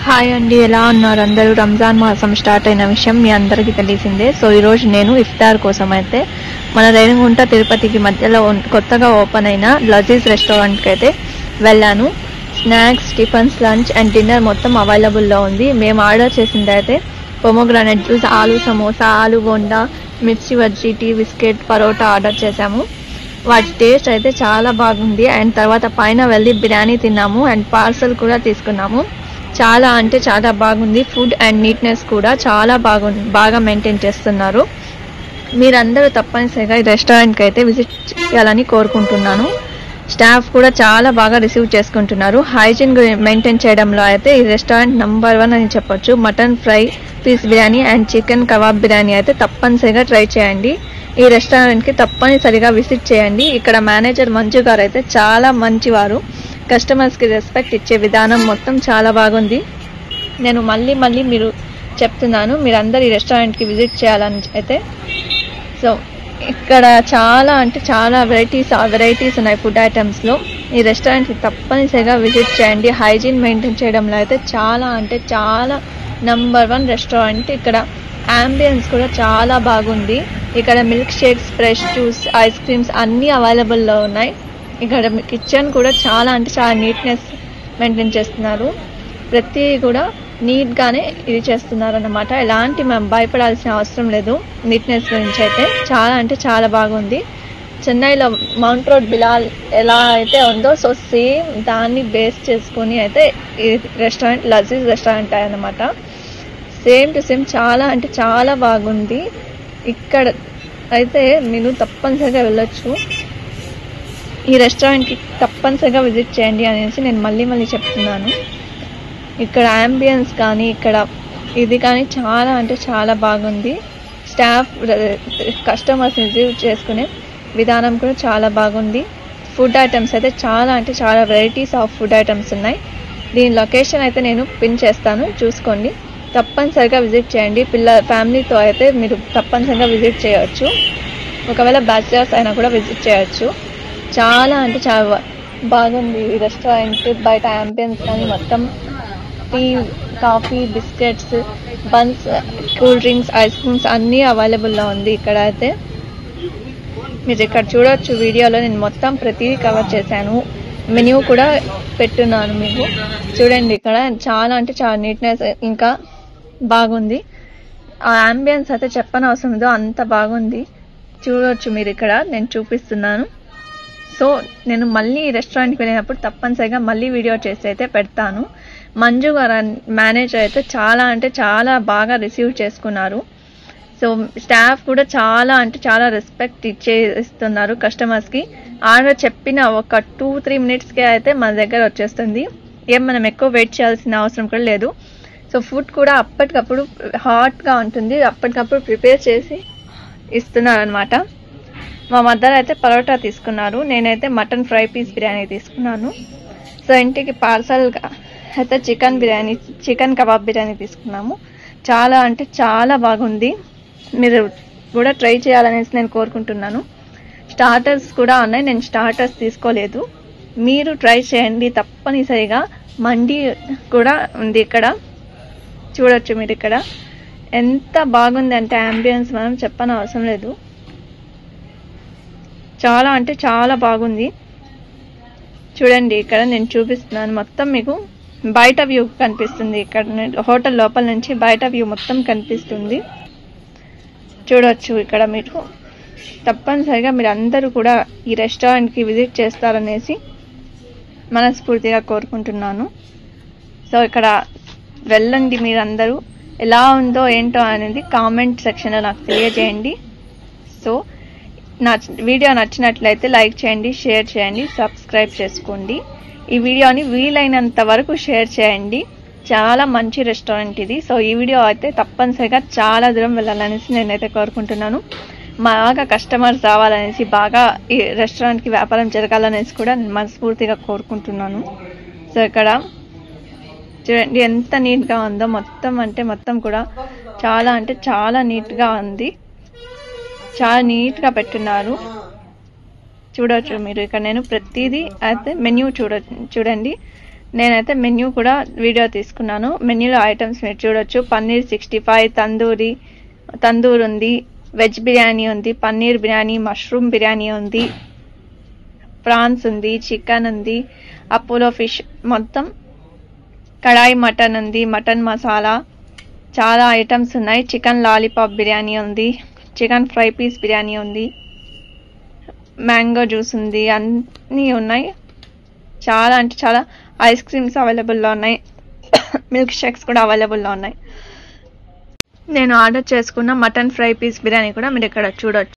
Hi అండి, ఎలా ఉన్నారు అందరూ? రంజాన్ మాసం స్టార్ట్ అయిన విషయం మీ అందరికీ తెలిసిందే. సో ఈరోజు నేను ఇఫ్తార్ కోసం అయితే మన రేణిగుంట తిరుపతికి మధ్యలో కొత్తగా ఓపెన్ అయిన లజీజ్ రెస్టారెంట్కి అయితే వెళ్ళాను. Snacks, tiffins, lunch and dinner మొత్తం అవైలబుల్లో ఉంది. మేము ఆర్డర్ చేసింది అయితే పొమోగ్రానైట్ జ్యూస్, ఆలు samosa, aloo bonda, mirchi bajji, tea, biscuit, parotta order చేశాము. వాటి టేస్ట్ అయితే చాలా బాగుంది. అండ్ తర్వాత పైన వెళ్ళి బిర్యానీ తిన్నాము అండ్ పార్సల్ కూడా తీసుకున్నాము. చాలా అంటే చాలా బాగుంది. ఫుడ్ అండ్ నీట్నెస్ కూడా చాలా బాగా మెయింటైన్ చేస్తున్నారు. మీరందరూ తప్పనిసరిగా ఈ రెస్టారెంట్కి అయితే విజిట్ చేయాలని కోరుకుంటున్నాను. స్టాఫ్ కూడా చాలా బాగా రిసీవ్ చేసుకుంటున్నారు. హైజీన్ మెయింటైన్ చేయడంలో అయితే ఈ రెస్టారెంట్ నంబర్ 1 అని చెప్పొచ్చు. Mutton fry, piece biryani and chicken kebab biryani అయితే తప్పనిసరిగా ట్రై చేయండి. ఈ రెస్టారెంట్కి తప్పనిసరిగా విజిట్ చేయండి. ఇక్కడ మేనేజర్ మంజు గారు అయితే చాలా మంచివారు. కస్టమర్స్కి రెస్పెక్ట్ ఇచ్చే విధానం మొత్తం చాలా బాగుంది. నేను మళ్ళీ మీరు చెప్తున్నాను, మీరందరూ ఈ రెస్టారెంట్కి విజిట్ చేయాలని అయితే. సో ఇక్కడ చాలా అంటే చాలా వెరైటీస్ ఉన్నాయి ఫుడ్ ఐటమ్స్లో. ఈ రెస్టారెంట్కి తప్పనిసరిగా విజిట్ చేయండి. హైజీన్ మెయింటైన్ చేయడంలో అయితే చాలా అంటే చాలా నంబర్ 1 రెస్టారెంట్. ఇక్కడ అంబియన్స్ కూడా చాలా బాగుంది. ఇక్కడ milk shakes, fresh juice, ice creams అన్నీ అవైలబుల్లో ఉన్నాయి. ఇక్కడ కిచెన్ కూడా చాలా అంటే చాలా నీట్నెస్ మెయింటైన్ చేస్తున్నారు. ప్రతి కూడా నీట్గానే ఇది చేస్తున్నారు అన్నమాట. ఎలాంటి మనం భయపడాల్సిన అవసరం లేదు నీట్నెస్ గురించి అయితే. చాలా అంటే చాలా బాగుంది. చెన్నైలో మౌంట్ రోడ్ బిలాల్ ఎలా అయితే ఉందో సో సేమ్ దాన్ని బేస్ చేసుకొని అయితే ఈ రెస్టారెంట్ లజీజ్ రెస్టారెంట్ అన్నమాట. సేమ్ టు సేమ్ చాలా అంటే చాలా బాగుంది. ఇక్కడ అయితే మీరు తప్పనిసరిగా వెళ్ళొచ్చు. ఈ రెస్టారెంట్కి తప్పనిసరిగా విజిట్ చేయండి అనేసి నేను మళ్ళీ చెప్తున్నాను. ఇక్కడ అంబియన్స్ కానీ ఇక్కడ ఇది కానీ చాలా అంటే చాలా బాగుంది. స్టాఫ్ కస్టమర్స్ రిసీవ్ చేసుకునే విధానం కూడా చాలా బాగుంది. ఫుడ్ ఐటమ్స్ అయితే చాలా అంటే చాలా వెరైటీస్ ఆఫ్ ఫుడ్ ఐటమ్స్ ఉన్నాయి. దీని లొకేషన్ అయితే నేను పిన్ చేస్తాను, చూసుకోండి. తప్పనిసరిగా విజిట్ చేయండి. ఫ్యామిలీతో అయితే మీరు తప్పనిసరిగా విజిట్ చేయవచ్చు. ఒకవేళ బ్యాచిలర్స్ అయినా కూడా విజిట్ చేయవచ్చు. చాలా అంటే చాలా బాగుంది ఈ రెస్టారెంట్. బయట అంబియన్స్ కానీ మొత్తం tea, coffee, biscuits, buns, cool drinks, ice creams అన్నీ అవైలబుల్లో ఉంది. ఇక్కడ అయితే మీరు ఇక్కడ చూడవచ్చు. వీడియోలో నేను మొత్తం ప్రతిదీ కవర్ చేశాను. మెన్యూ కూడా పెట్టున్నాను మీకు చూడండి. ఇక్కడ చాలా అంటే చాలా నీట్నెస్ ఇంకా బాగుంది. ఆ అంబియన్స్ అయితే చెప్పనవసరం లేదు, అంత బాగుంది. చూడవచ్చు మీరు ఇక్కడ నేను చూపిస్తున్నాను. సో నేను మళ్ళీ రెస్టారెంట్కి వెళ్ళినప్పుడు తప్పనిసరిగా మళ్ళీ వీడియో చేసి అయితే పెడతాను. మంజు గారు మేనేజర్ అయితే చాలా అంటే చాలా బాగా రిసీవ్ చేసుకున్నారు. సో స్టాఫ్ కూడా చాలా అంటే చాలా రెస్పెక్ట్ ఇస్తున్నారు కస్టమర్స్కి. ఆర్డర్ చెప్పిన ఒక 2-3 మినిట్స్కే అయితే మన దగ్గర వచ్చేస్తుంది. మనం ఎక్కువ వెయిట్ చేయాల్సిన అవసరం కూడా లేదు. సో ఫుడ్ కూడా అప్పటికప్పుడు హాట్గా ఉంటుంది, అప్పటికప్పుడు ప్రిపేర్ చేసి ఇస్తున్నారు అనమాట. మా మదర్ అయితే పరోటా తీసుకున్నారు, నేనైతే మటన్ ఫ్రై పీస్ బిర్యానీ తీసుకున్నాను. సో ఇంటికి పార్సల్గా అయితే చికెన్ కబాబ్ బిర్యానీ తీసుకున్నాము. చాలా అంటే చాలా బాగుంది. మీరు కూడా ట్రై చేయాలనేసి నేను కోరుకుంటున్నాను. స్టార్టర్స్ కూడా ఉన్నాయి, నేను స్టార్టర్స్ తీసుకోలేదు. మీరు ట్రై చేయండి తప్పనిసరిగా. మండి కూడా ఉంది ఇక్కడ, చూడొచ్చు మీరు. ఇక్కడ ఎంత బాగుంది అంటే అంబియన్స్ మనం చెప్పని అవసరం లేదు. చాలా అంటే చాలా బాగుంది. చూడండి ఇక్కడ నేను చూపిస్తున్నాను. మొత్తం మీకు బయట వ్యూ కనిపిస్తుంది. ఇక్కడ హోటల్ లోపల నుంచి బయట వ్యూ మొత్తం కనిపిస్తుంది, చూడొచ్చు. ఇక్కడ మీరు తప్పనిసరిగా మీరు అందరూ కూడా ఈ రెస్టారెంట్కి విజిట్ చేస్తారనేసి మనస్ఫూర్తిగా కోరుకుంటున్నాను. సో ఇక్కడ వెళ్ళండి. మీరందరూ ఎలా ఉందో ఏంటో అనేది కామెంట్ సెక్షన్లో నాకు తెలియజేయండి. సో నా వీడియో నచ్చినట్లయితే లైక్ చేయండి, షేర్ చేయండి, సబ్స్క్రైబ్ చేసుకోండి. ఈ వీడియోని వీలైనంత వరకు షేర్ చేయండి. చాలా మంచి రెస్టారెంట్ ఇది. సో ఈ వీడియో అయితే తప్పనిసరిగా చాలా దూరం వెళ్ళాలనేసి నేనైతే కోరుకుంటున్నాను. బాగా కస్టమర్స్ రావాలనేసి, బాగా ఈ రెస్టారెంట్కి వ్యాపారం జరగాలనేసి కూడా నేను మనస్ఫూర్తిగా కోరుకుంటున్నాను. సో ఇక్కడ చూడండి ఎంత నీట్గా ఉందో. మొత్తం అంటే మొత్తం కూడా చాలా అంటే చాలా నీట్గా ఉంది. చాలా నీట్గా పెట్టున్నారు. చూడొచ్చు మీరు. ఇక్కడ నేను ప్రతిదీ అయితే మెన్యూ చూడండి. నేనైతే మెన్యూ కూడా వీడియో తీసుకున్నాను. మెన్యూలో ఐటమ్స్ మీరు చూడొచ్చు. పన్నీర్ 65 తందూర్ ఉంది, వెజ్ బిర్యానీ ఉంది, పన్నీర్ బిర్యానీ, మష్రూమ్ బిర్యానీ ఉంది, ప్రాన్స్ ఉంది, చికెన్ ఉంది, అపోలో ఫిష్, మొత్తం కడాయి మటన్ ఉంది, మటన్ మసాలా, చాలా ఐటమ్స్ ఉన్నాయి. చికెన్ లాలీపాప్ బిర్యానీ ఉంది, చికెన్ ఫ్రై పీస్ బిర్యానీ ఉంది, మ్యాంగో జ్యూస్ ఉంది, అన్నీ ఉన్నాయి. చాలా అంటే చాలా ఐస్ క్రీమ్స్ అవైలబుల్లో ఉన్నాయి, మిల్క్ షేక్స్ కూడా అవైలబుల్లో ఉన్నాయి. నేను ఆర్డర్ చేసుకున్న మటన్ ఫ్రై పీస్ బిర్యానీ కూడా మీరు ఇక్కడ చూడొచ్చు.